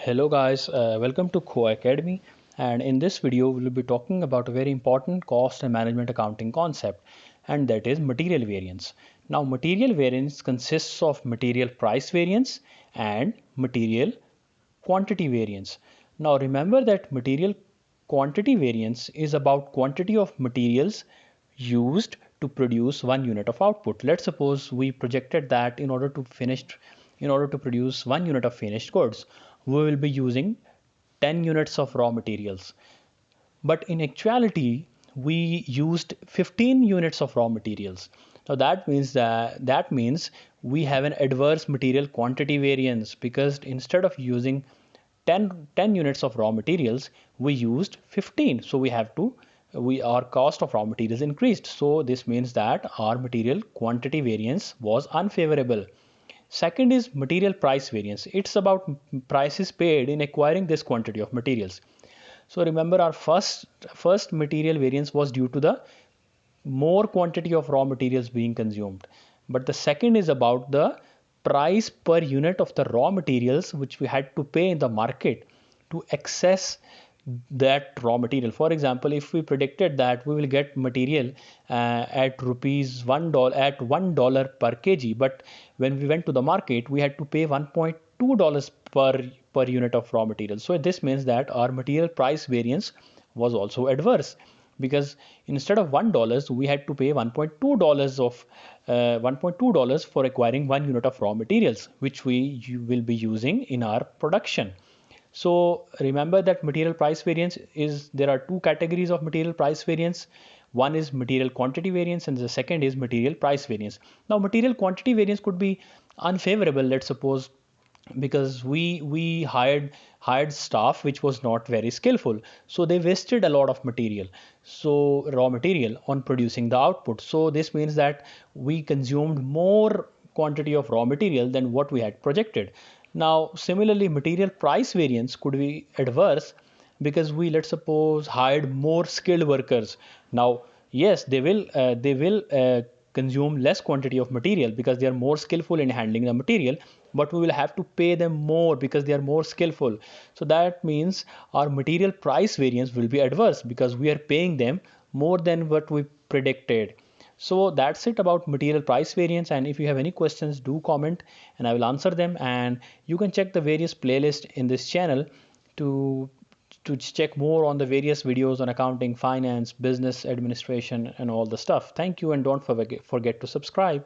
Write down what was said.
Hello guys, welcome to Co Academy, and in this video we'll be talking about a very important cost and management accounting concept, and that is material variance. Now material variance consists of material price variance and material quantity variance. Now remember that material quantity variance is about quantity of materials used to produce 1 unit of output. Let's suppose we projected that in order to produce 1 unit of finished goods, we will be using 10 units of raw materials. But in actuality, we used 15 units of raw materials. Now that means we have an adverse material quantity variance because instead of using 10 units of raw materials, we used 15. So our cost of raw materials increased. So this means that our material quantity variance was unfavorable. Second is material price variance. It's about prices paid in acquiring this quantity of materials. So remember our first material variance was due to the more quantity of raw materials being consumed. But the second is about the price per unit of the raw materials which we had to pay in the market to access that raw material. For example, if we predicted that we will get material at rupees $1 at $1 per kg, but when we went to the market, we had to pay $1.2 per unit of raw material. So this means that our material price variance was also adverse because instead of $1 we had to pay $1.2 for acquiring 1 unit of raw materials which we will be using in our production. So remember that material price variance is, there are two categories of material price variance. One is material quantity variance and the second is material price variance. Now material quantity variance could be unfavorable, let's suppose, because we hired staff which was not very skillful, so they wasted a lot of material, so raw material, on producing the output. So this means that we consumed more quantity of raw material than what we had projected. Now similarly, material price variance could be adverse because we, let's suppose, hired more skilled workers. Now yes, they will consume less quantity of material because they are more skillful in handling the material, but we will have to pay them more because they are more skillful. So that means our material price variance will be adverse because we are paying them more than what we predicted. So that's it about material price variance, and if you have any questions, do comment and I will answer them. And you can check the various playlists in this channel to check more on the various videos on accounting, finance, business administration and all the stuff. Thank you, and don't forget to subscribe.